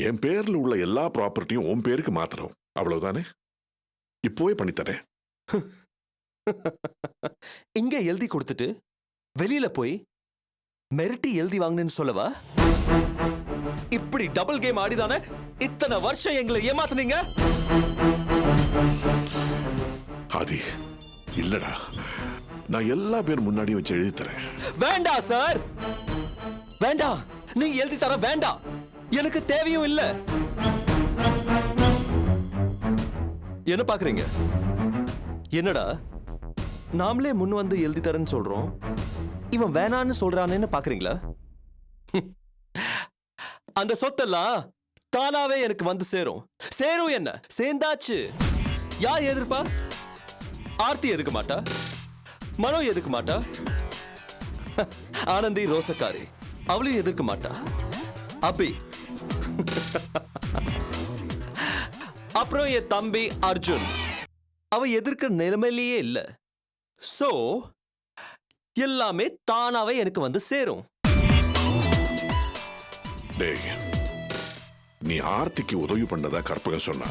என் பேர்ல உள்ள எல்லா ப்ராப்பர்ட்டியும் உன் பேருக்கு மாத்தணும், அவ்வளவுதானே? இப்போவே பண்ணித்தரேன். இங்க எழுதி கொடுத்துட்டு வெளியில போய் மிரட்டி எழுதி வாங்கினேன்னு சொல்லவா? இப்படி டபுள் கேம் ஆடிதானே இத்தனை வருஷம் எங்களை ஏமாத்துனீங்க. ஆதி, இல்லடா, நான் எல்லா பேர் முன்னாடியும் வச்சு எழுதி தரேன். வேண்டாம் சார், வேண்டாம். நீங்க எழுதி தர வேண்டாம், எனக்கு தேவையும் இல்ல. என்ன பாக்குறீங்க? என்னடா நாமளே முன் வந்து எழுதி தரேன்னு சொல்றோம், இவன் வேணான்னு சொல்றானேன்னு பாக்குறீங்களா? அந்த சொத்தெல்லாம் தானாவே எனக்கு வந்து சேரும். சேரும் என்ன, சேர்ந்தாச்சு. யார் எதிர்ப்பா? ஆர்த்தி எதுக்க மாட்டா, மனோ எதுக்க மாட்டா, ஆனந்தி ரோசக்காரி அவளையும் எதிர்க்க மாட்டா, அபி அப்புறம் என் தம்பி அர்ஜுன் அவ எதிர்க்கிற நிலைமையிலேயே இல்ல. சோ எல்லாமே தானாவே எனக்கு வந்து சேரும். டேய், நீ ஆர்த்திக்கு உதவி பண்ணதா கற்பகம் சொன்னா.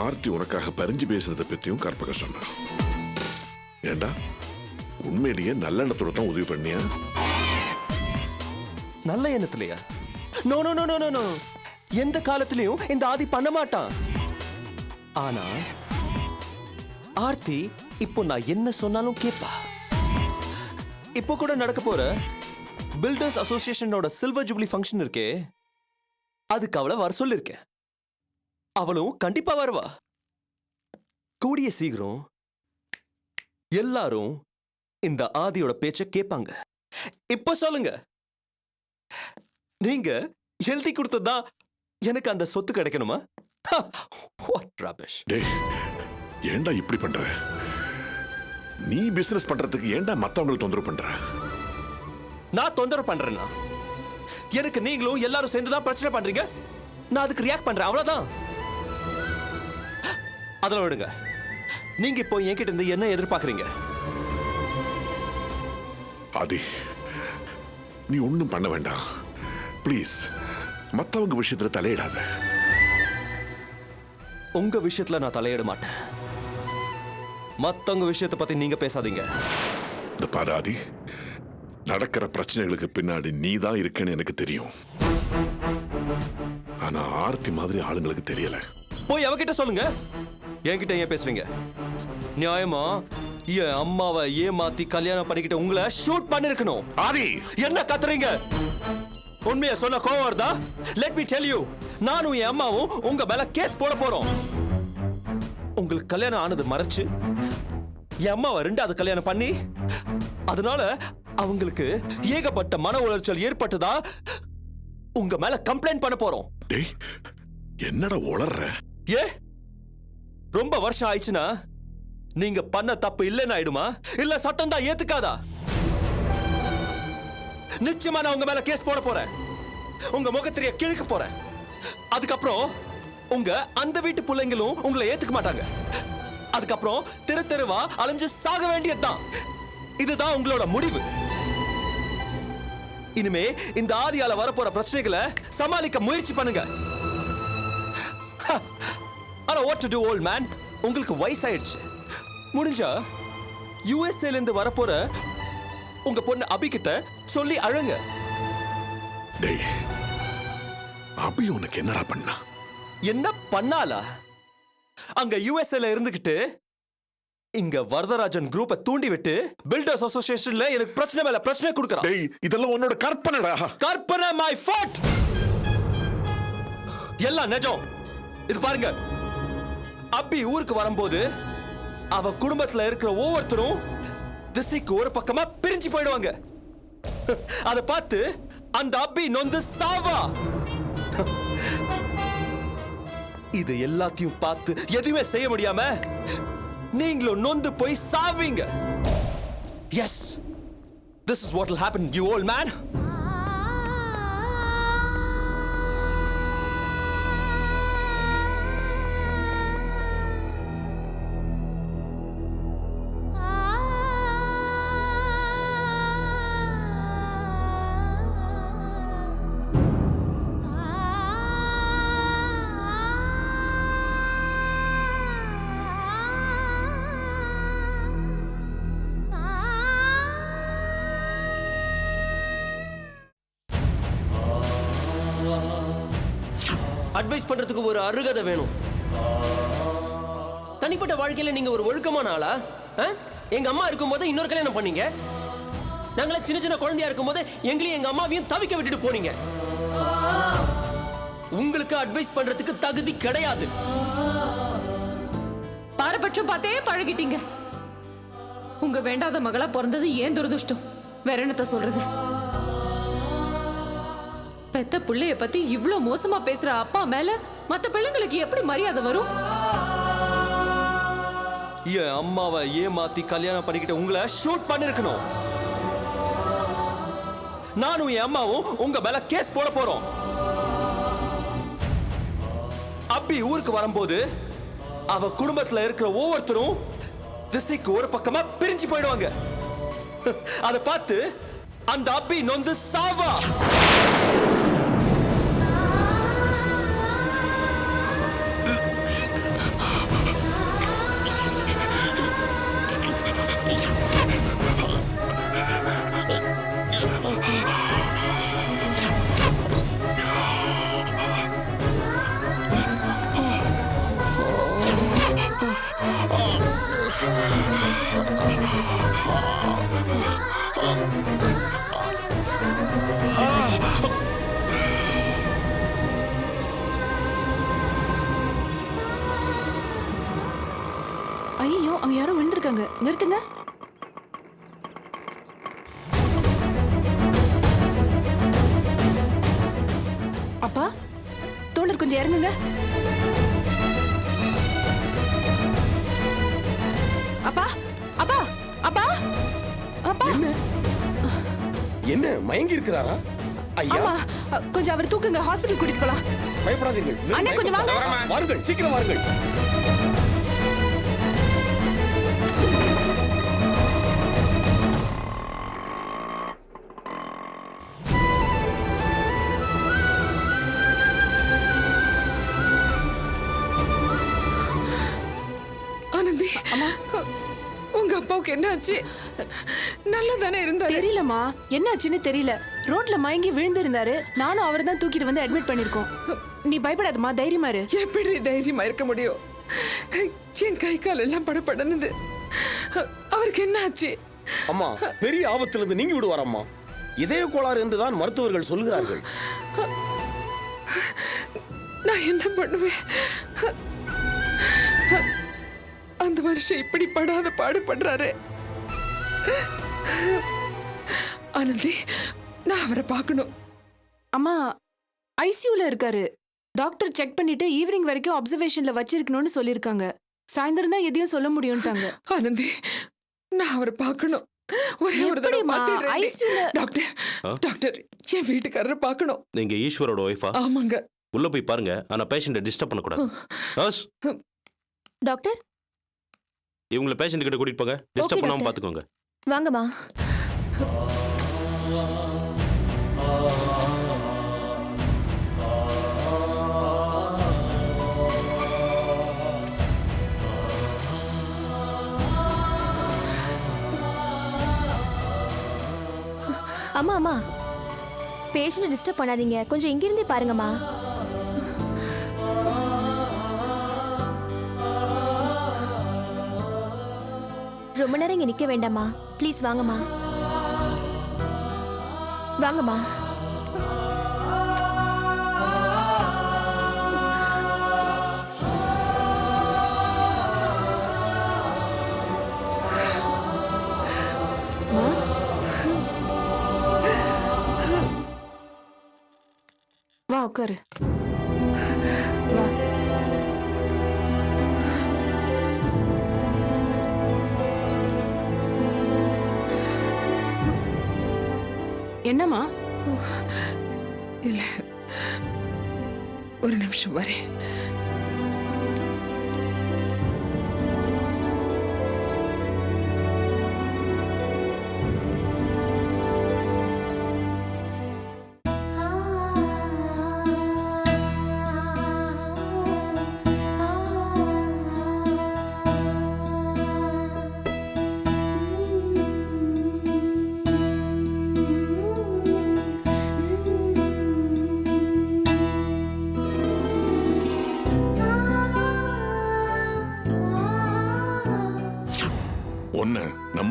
ஆர்த்தி உனக்காக பறிஞ்சு பேசுறத பத்தியும் கற்பகம் சொன்னா. ஏண்டா, உண்மையிலேயே நல்ல எண்ணத்தோட தான் உதவி பண்ணியா? நல்ல எண்ணத்திலையா? No no no no no, எந்த காலத்திலையும் இந்த ஆதி பண்ண மாட்டான். ஆனா ஆர்த்தி இப்போ நான் என்ன சொன்னாலும் கேப்பா. இப்போ கூட நடக்க போற பில்டர்ஸ் அசோசியேஷனோட சில்வர் ஜூப்ளி ஃபங்க்ஷன் இருக்கே, அதுக்கு அவளை வர சொல்லிருக்கேன். அவளும் கண்டிப்பா வருவா. கூடிய சீக்கிரம் எல்லாரும் இந்த ஆதியோட பேச்ச கேட்பாங்க. இப்ப சொல்லுங்க, நீங்க எழுதி கொடுத்ததா எனக்கு அந்த சொத்து கிடைக்கணுமா? What rubbish. டேய், ஏண்டா இப்படி பண்ற? நீ பிசினஸ் பண்றதுக்கு ஏண்டா மத்தவங்களை தொந்தரவு பண்ற? நான் தொந்தரவு பண்றேன்னா எனக்கு நீங்களும் எல்லாரும் சேர்ந்துதான் பிரச்சனை பண்றீங்க. நான் அதுக்கு ரியாக்ட் பண்றேன், அவ்வளவுதான். அதெல்லாம் விடுங்க. நீங்க இப்போ என்கிட்ட இருந்து என்ன எதிர்பார்க்கறீங்க? ஆதி, நீ ஒண்ணும் பண்ண வேண்டாம் ப்ளீஸ். மத்தவங்க விஷயத்துல தலையிடாத. உங்க விஷயத்துல நான் தலையிட மாட்டேன். மத்தவங்க விஷயத்தை பத்தி நீங்க பேசாதீங்க. இந்த பாரு ஆதி, நடக்கிற பிரச்சனைகளுக்கு பின்னாடி நீ தான் இருக்கேன்னு எனக்கு தெரியும். ஆனா ஆர்த்தி மாதிரி ஆளுங்களுக்கு தெரியல. போய் அவகிட்ட சொல்லுங்க. என்கிட்ட ஏன் பேசுறீங்க? நியாயமா என் அம்மாவை ஏமாத்தி கல்யாணம் பண்ணிக்கிட்ட உங்களை ஷூட் பண்ணிருக்கணும். ஆதி, என்ன கத்துறீங்க? உண்மையை சொன்ன கோவம் வருதா? லெட் மீ டெல் யூ, நானும் என் அம்மாவும் உங்க மேல கேஸ் போட போறோம். உங்களுக்கு கல்யாணம் ஆனது மறைச்சு என் அம்மாவை ரெண்டாவது கல்யாணம் பண்ணி அதனால அவங்களுக்கு ஏகப்பட்ட மன உளைச்சல் ஏற்பட்டதா உங்க மேல கம்ப்ளைண்ட் பண்ண போறோம். டேய், என்னடா உளர்ற? ஏ, ரொம்ப வருஷம் ஆயிடுச்சுன்னா நீங்க பண்ண தப்பு இல்லைன்னு ஆயிடுமா? இல்ல சட்டம் தான் ஏத்துக்காதா? நிச்சயமா நான் உங்க மேல கேஸ் போட போறேன். உங்க முகத்திரிய கிழக்க போறேன். அதுக்கப்புறம் உங்க அந்த வீட்டு பிள்ளைங்களும் உங்களை ஏத்துக்க மாட்டாங்க. அதுக்கப்புறம் தெரு தெருவா அலைஞ்சு சாக வேண்டியதுதான். இதுதான் உங்களோட முடிவு. இனிமே இந்த ஆதியால வரப்போற பிரச்சனைகளை சமாளிக்க முயற்சி பண்ணுங்க. ஆனா what to do old man? உங்களுக்கு வயசாயிடுச்சு. முடிஞ்சா யுஎஸ்ஏல இருந்து வரப்போற உங்க பொண்ணு அபி கிட்ட சொல்லி அழுங்க. டேய், அபி உனக்கு என்னடா பண்ணா? என்ன பண்ணாலா? அங்க யுஎஸ்ஏல இருந்துகிட்டு இங்க வரதராஜன் குரூப்பை தூண்டி விட்டு பில்டர்ஸ் அசோசியேஷன்ல எனக்கு பிரச்சனை மேல பிரச்சனை கொடுக்கறான். டேய், இதெல்லாம் உன்னோட கற்பனைடா. கற்பனை மை ஃபோர்ட். எல்லாம் நிஜம். இது பாருங்க, அபி ஊருக்கு வரும்போது அவ குடும்பத்துல இருக்கிற ஒவ்வொருத்தரும் திசைக்கு ஒரு பக்கமா பிரிஞ்சு போயிடுவாங்க. அதை பார்த்து அந்த அபி நொந்து சாவா. இது எல்லாத்தையும் பார்த்து எதுவுமே செய்ய முடியாம நீங்களும் நொந்து போய் சாவீங்க. Yes, this is what will happen, you old man. Advice பண்றதுக்கு ஒரு அருகதை வேணும். தனிப்பட்ட வாழ்க்கையில நீங்க ஒரு ஒழுக்கமான ஆளா? எங்க அம்மா இருக்கும்போது இன்னொரு கல்யாணம் பண்ணீங்க. நாங்கள சின்ன சின்ன குழந்தையா இருக்கும்போது எங்களையும் எங்க அம்மாவையும் தவிக்க விட்டுட்டு போனீங்க. உங்களுக்கு அட்வைஸ் பண்றதுக்கு தகுதி கிடையாது. பாரபட்சம் பார்த்தே பழகிட்டீங்க. உங்க வேண்டாத மகளா பிறந்தது ஏன் துரதிருஷ்டம். வேற என்னத்த சொல்றது? பெத்த பிள்ளைய பத்தி இவ்ளோ மோசமா பேசுற அப்பா மேல மத்த பிள்ளைங்களுக்கு எப்படி மரியாதை வரும்? என் அம்மாவை ஏமாத்தி கல்யாணம் பண்ணிக்கிட்ட உங்களை ஷூட் பண்ணிருக்கணும். நானும் என் அம்மாவும் உங்க மேல கேஸ் போட போறோம். அப்படி ஊருக்கு வரும்போது அவ குடும்பத்துல இருக்கிற ஒவ்வொருத்தரும் திசைக்கு ஒரு பக்கமா பிரிஞ்சு போயிடுவாங்க. அதை பார்த்து அந்த அப்பி நொந்து சாவா. ஐயோ, அங்க யாரோ விழுந்திருக்காங்க. நிறுத்துங்க. அப்பா, தோழர் கொஞ்சம் இறங்குங்க. அப்பா, அப்பா, அப்பா, அப்பா. என்ன மயங்கி இருக்கிறாரா? ஐயா, ஆமா, கொஞ்சம் அவர் தூக்குங்க. ஹாஸ்பிடல் கூட்டிட்டு போலாம். பயப்படாதீர்கள். அண்ணா, கொஞ்சம் வாங்க. வாருங்கள், சீக்கிரம் வாருங்கள். ஆனந்தி, உங்க அப்பாவுக்கு என்ன ஆச்சு? நல்லா தானே இருந்தாரு. தெரியலம்மா, என்னாச்சுன்னு தெரியல. ரோட்ல மயங்கி விழுந்திருந்தாரு. நானும் அவரை தான் தூக்கிட்டு வந்து அட்மிட் பண்ணிருக்கோம். நீ பயப்படாதம்மா, தைரியமா இரு. எப்படி தைரியமா இருக்க முடியும்? என் கை கால் எல்லாம் படபடனுது. அவருக்கு என்ன ஆச்சு? அம்மா, பெரிய ஆபத்திலிருந்து நீங்கி விடுவார் அம்மா. இதய கோளாறு என்றுதான் மருத்துவர்கள் சொல்கிறார்கள். நான் என்ன பண்ணுவேன்? அந்த மனுஷன் இப்படி படாத பாடுபடுறாரு. ஆனந்தி, நான் அவரை பார்க்கணும். அம்மா, ஐசியூல இருக்காரு. டாக்டர் செக் பண்ணிட்டு ஈவினிங் வரைக்கும் அப்சர்வேஷன்ல வச்சிருக்கணும்னு சொல்லிருக்காங்க. சாயந்தரம் தான் எதையும் சொல்ல முடியும்ட்டாங்க. ஆனந்தி, நான் அவரை பார்க்கணும். ஒரே ஒரு தடவை எப்படிம்மா? பார்த்துடுறேன். ஐசியூல டாக்டர், டாக்டர், என் வீட்டுக்காரரை பார்க்கணும். நீங்க ஈஸ்வரோட ஒய்ஃபா? ஆமாங்க. உள்ள போய் பாருங்க. ஆனா பேஷண்ட்டை டிஸ்டர்ப் பண்ணக்கூடாது. நர்ஸ், டாக்டர், இவங்களை பேஷண்ட் கிட்ட கூட்டிட்டு போங்க. டிஸ்டர்ப் பண்ணாம டாக்டர். பாத்துக்கோங்க. வாங்கம்மா. அம்மா, அம்மா, பேஷண்ட் டிஸ்டர்ப் பண்ணாதீங்க. கொஞ்சம் இங்கிருந்தே பாருங்கம்மா. ரொம்ப நேரம் இங்க நிக்க வேண்டாமா. ப்ளீஸ் வாங்கம்மா, வாங்கம்மா. வா, உட்காரு. வா. என்னம்மா? இல்ல, ஒரு நிமிஷம் வரேன்.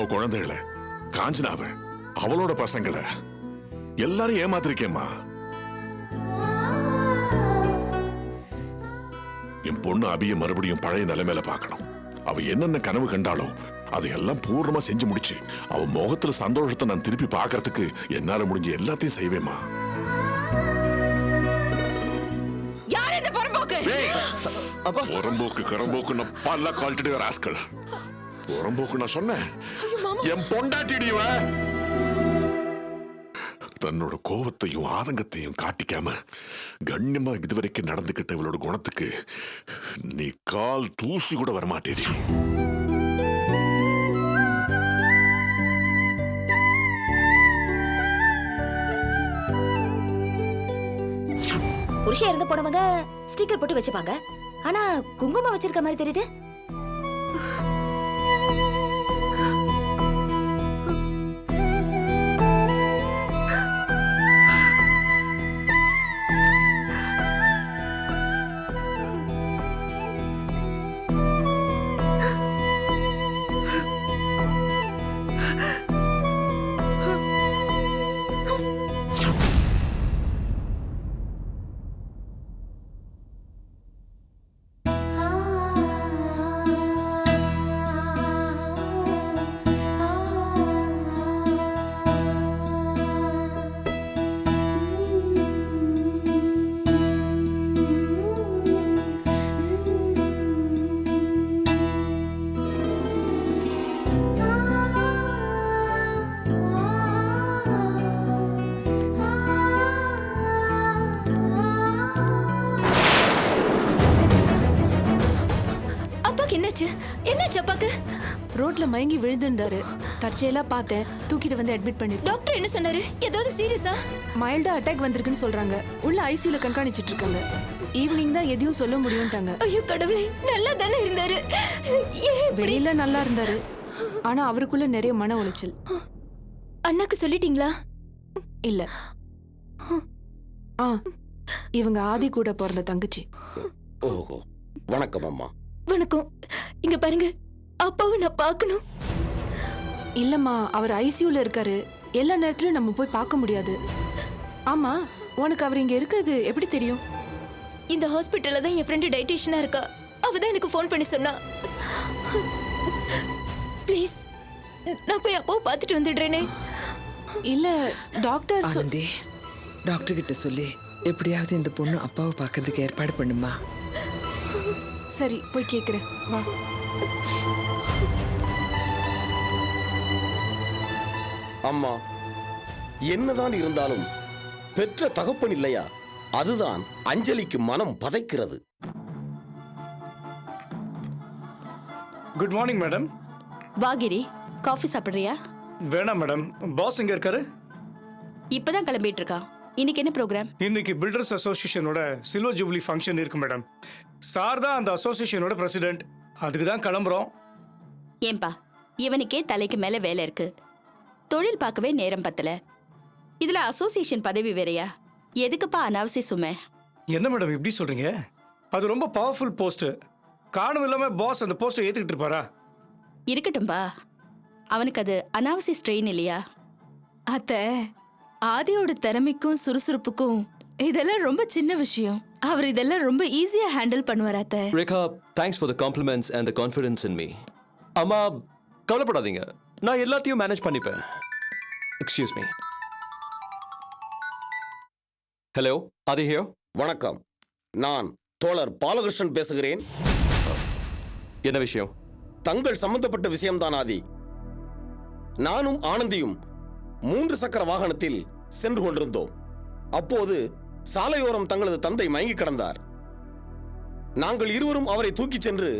நம்ம குழந்தைகளை, காஞ்சனாவ, அவளோட பசங்களை எல்லாரும் ஏமாத்திருக்கேம்மா. என் பொண்ணு அபிய மறுபடியும் பழைய நிலைமையில பார்க்கணும். அவ என்னென்ன கனவு கண்டாலோ அதையெல்லாம் பூர்ணமா செஞ்சு முடிச்சு அவ முகத்துல சந்தோஷத்தை நான் திருப்பி பார்க்கறதுக்கு என்னால முடிஞ்ச எல்லாத்தையும் செய்வேம்மா. யார் இந்த புறம்போக்கு? புறம்போக்கு கரம்போக்கு பல்ல கால்ட்டு ராஸ்கல். புறம்போக்கு நான் சொன்னேன். என் பொண்டாட்டிடிவ தன்னோட கோபத்தையும் ஆதங்கத்தையும் காட்டிக்காம கண்ணியமா இதுவரைக்கும் நடந்துகிட்ட இவளோட குணத்துக்கு நீ கால் தூசி கூட வரமாட்டேடி. புருஷன் இறந்து போனவங்க ஸ்டிக்கர் போட்டு வச்சுப்பாங்க. ஆனா குங்குமம் வச்சிருக்க மாதிரி தெரியுது. என்னாச்சு அப்பாக்கு? ரோட்ல மயங்கி விழுந்திருந்தாரு. தற்செயலா பார்த்தேன், தூக்கிட்டு வந்து அட்மிட் பண்ணிருக்கோம். டாக்டர் என்ன சொன்னாரு? ஏதாவது சீரியஸா? மைல்டா அட்டாக் வந்திருக்குன்னு சொல்றாங்க. உள்ள ஐசியூல கண்காணிச்சிட்டு இருக்காங்க. ஈவினிங் தான் எதையும் சொல்ல முடியும்ட்டாங்க. ஐயோ கடவுளே, நல்லா தானே இருந்தாரு. வெளியில நல்லா இருந்தாரு, ஆனா அவருக்குள்ள நிறைய மன உளைச்சல். அண்ணாக்கு சொல்லிட்டீங்களா? இல்ல. இவங்க ஆதி கூட பிறந்த தங்கச்சி. ஓஹோ, வணக்கம் அம்மா. வணக்கம். இங்க பாருங்க, அப்பாவை நான் பார்க்கணும். இல்லம்மா, அவர் ஐசியூல இருக்காரு. எல்லா நேரத்திலும் நம்ம போய் பார்க்க முடியாது. ஆமா, உனக்கு அவர் இங்க இருக்கிறது எப்படி தெரியும்? இந்த ஹாஸ்பிட்டல்ல தான் என் ஃப்ரெண்ட் டயட்டீஷியனா இருக்கா. அவ தான் எனக்கு ஃபோன் பண்ணி சொன்னா. ப்ளீஸ், நான் போய் அப்பாவை பார்த்துட்டு வந்துடுறேனே. இல்ல டாக்டர் ஆனந்தி, டாக்டர் கிட்ட சொல்லி எப்படியாவது இந்த பொண்ணு அப்பாவை பார்க்கறதுக்கு ஏற்பாடு பண்ணுமா? சரி, போய் கேக்குறேன். வா. அம்மா, என்னதான் இருந்தாலும் பெற்ற தகப்பன் இல்லையா? அதுதான் அஞ்சலிக்கு மனம் பதைக்கிறது. Good morning madam. வாகிரி, காஃபி சாப்பிடுறியா? வேணாம் மேடம், பாஸ் எங்க இருக்காரு? இப்பதான் கிளம்பிட்டு இருக்கான். இன்னைக்கு என்ன ப்ரோக்ராம்? இன்னைக்கு பில்டர்ஸ் அசோசியேஷனோட சில்வர் ஜூப்ளி ஃபங்க்ஷன் இருக்கு மேடம். சார் தான் அந்த அசோசியேஷனோட பிரசிடென்ட். அதுக்கு தான் கிளம்புறோம். ஏன்பா, இவனுக்கே தலைக்கு மேல வேலை இருக்கு, தொழில் பார்க்கவே நேரம் பத்தல. இதுல அசோசியேஷன் பதவி வேறையா? எதுக்குப்பா அனாவசிய சுமை? என்ன மேடம் இப்படி சொல்றீங்க? அது ரொம்ப பவர்ஃபுல் போஸ்ட். காரணம் இல்லாம பாஸ் அந்த போஸ்ட்டை ஏத்துக்கிட்டு இருப்பாரா? இருக்கட்டும்பா, அவனுக்கு அது அனாவசிய ஸ்ட்ரெயின் இல்லையா? அத்த, ஆதியோட திறமைக்கும் சுறுசுறுப்புக்கும் இதெல்லாம் ரொம்ப சின்ன விஷயம். அவர் இதெல்லாம் ரொம்ப ஈஸியா ஹேண்டில் பண்ணுவார் அத்த. Rekha, thanks for the compliments and the confidence in me. அம்மா, கவலைப்படாதீங்க, நான் எல்லாத்தையும் மேனேஜ் பண்ணிப்பேன். Excuse me. Hello, Aadhi here. வணக்கம், நான் தோழர் பாலகிருஷ்ணன் பேசுகிறேன். என்ன விஷயம்? தங்கள் சம்பந்தப்பட்ட விஷயம்தான் ஆதி. நானும் ஆனந்தியும் 3 சக்கர வாகனத்தில் சென்று கொண்டிருந்தோம். அப்போது சாலையோரம் தங்களது தந்தை மயங்கி கிடந்தார். நாங்கள் இருவரும் அவரை தூக்கிச் சென்று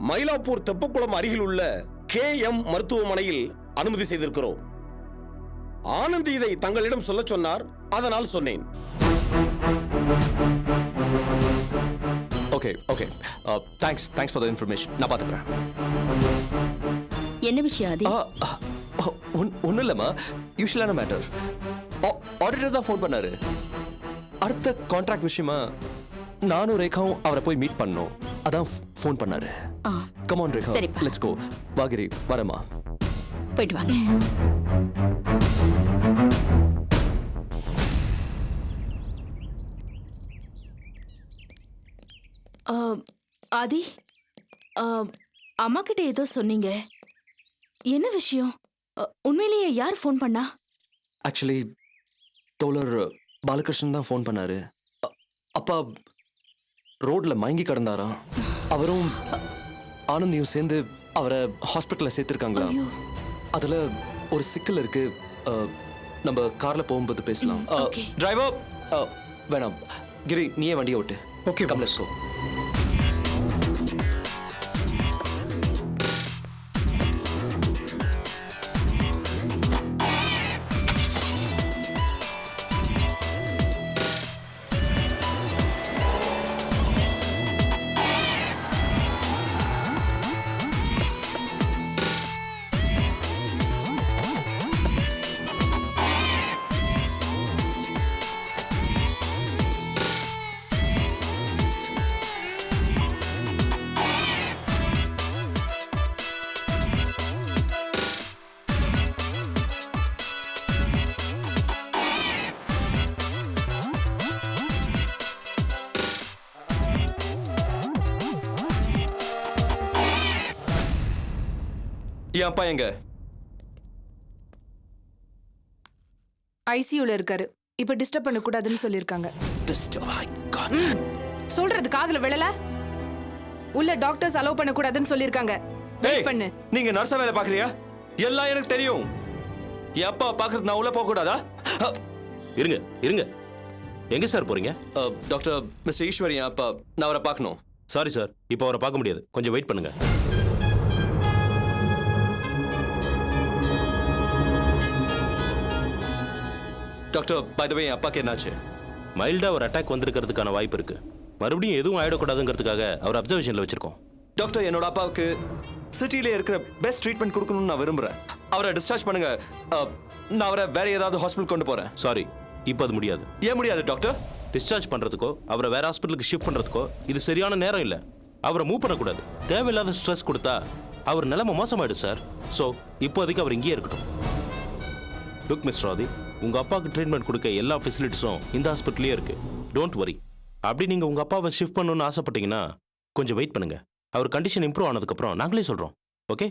மயிலாப்பூர் தெப்பக்குளம் அருகில் உள்ள KM மருத்துவமனையில் அனுமதி செய்திருக்கிறோம். ஆனந்தி இதை தங்களிடம் சொல்ல சொன்னார், அதனால் சொன்னேன். Okay okay, thanks for the information. நான் பார்த்துக்கிறேன். என்ன விஷயம் ஆதி? ஒன்றும் இல்லைம்மா, யூஷுவலான மேட்டர். ஆடிட்டர் தான் ஃபோன் பண்ணாரு. அடுத்த கான்ட்ராக்ட் விஷயமா நானும் ரேகாவும் அவரை போய் மீட் பண்ணோம். அதான் ஃபோன் பண்ணாரு. Come on Rekha, let's go. வாகிரி, வரமா. போயிட்டு வாங்க. ஆதி, அம்மா கிட்ட ஏதோ சொன்னீங்க, என்ன விஷயம்? உண்மையிலேயே யார் ஃபோன் பண்ணா? ஆக்சுவலி தோழர் பாலகிருஷ்ணன் தான் ஃபோன் பண்ணாரு. அப்பா ரோட்ல மயங்கி கிடந்தாராம். அவரும் ஆனந்தியும் சேர்ந்து அவரை ஹாஸ்பிட்டல்ல சேர்த்திருக்காங்களா? அதுல ஒரு சிக்கல் இருக்கு. நம்ம கார்ல போகும்போது பேசலாம். டிரைவர் வேணாம், கிரி நீயே வண்டியை ஓட்டு. Okay come let's go. என் அப்பா எங்க? ஐசியூல இருக்காரு. இப்ப டிஸ்டர்ப் பண்ண கூடாதுன்னு சொல்லிருக்காங்க. சொல்றது காதுல விழல? உள்ள டாக்டர்ஸ் அலோவ் பண்ண கூடாதுன்னு சொல்லிருக்காங்க. வெயிட் பண்ணு. நீங்க நர்ஸா வேலை பாக்குறியா? எல்லாம் எனக்கு தெரியும். என் அப்பா பாக்குறது நான் உள்ள போக கூடாதா? இருங்க இருங்க, எங்க சார் போறீங்க? டாக்டர் மிஸ்டர் ஈஸ்வரி, என் அப்பா, நான் அவரை பார்க்கணும். சாரி சார், இப்போ அவரை பார்க்க முடியாது, கொஞ்சம் வெயிட் பண்ணுங்க. டாக்டர், பை தி வே, என் அப்பாக்கு என்னாச்சு? மைல்டா ஒரு அட்டாக் வந்திருக்கிறதுக்கான வாய்ப்பு இருக்கு. மறுபடியும் எதுவும் ஆயிடக்கூடாதுங்கிறதுக்காக அவர் அப்சர்வேஷன்ல வச்சிருக்கோம். டாக்டர், என்னோட அப்பாவுக்கு சிட்டில இருக்கிற பெஸ்ட் ட்ரீட்மெண்ட் கொடுக்கணும்னு நான் விரும்புறேன். அவரை டிஸ்சார்ஜ் பண்ணுங்க. நான் அவரை வேற ஏதாவது ஹாஸ்பிட்டல் கொண்டு போறேன். சாரி, இப்போ அது முடியாது. ஏன் முடியாது டாக்டர்? டிஸ்சார்ஜ் பண்றதுக்கோ அவரை வேற ஹாஸ்பிட்டலுக்கு ஷிஃப்ட் பண்றதுக்கோ இது சரியான நேரம் இல்லை. அவரை மூவ் பண்ணக்கூடாது. தேவையில்லாத ஸ்ட்ரெஸ் கொடுத்தா அவர் நிலைமை மோசமாயிடும் சார். ஸோ இப்போதைக்கு அவர் இங்கேயே இருக்கட்டும். லுக் மிஸ்டர் ஆதி, உங்க அப்பாவுக்கு ட்ரீட்மெண்ட் கொடுக்க எல்லா ஃபெசிலிட்டிஸும் இந்த ஹாஸ்பிட்டலே இருக்கு. Don't worry. அப்படி நீங்க உங்க அப்பாவை ஷிஃப்ட் பண்ணணும்னு ஆசைப்பட்டீங்கன்னா கொஞ்சம் வெயிட் பண்ணுங்க. அவர் கண்டிஷன் இம்ப்ரூவ் ஆனதுக்கப்புறம் நாங்களே சொல்றோம். ஓகே?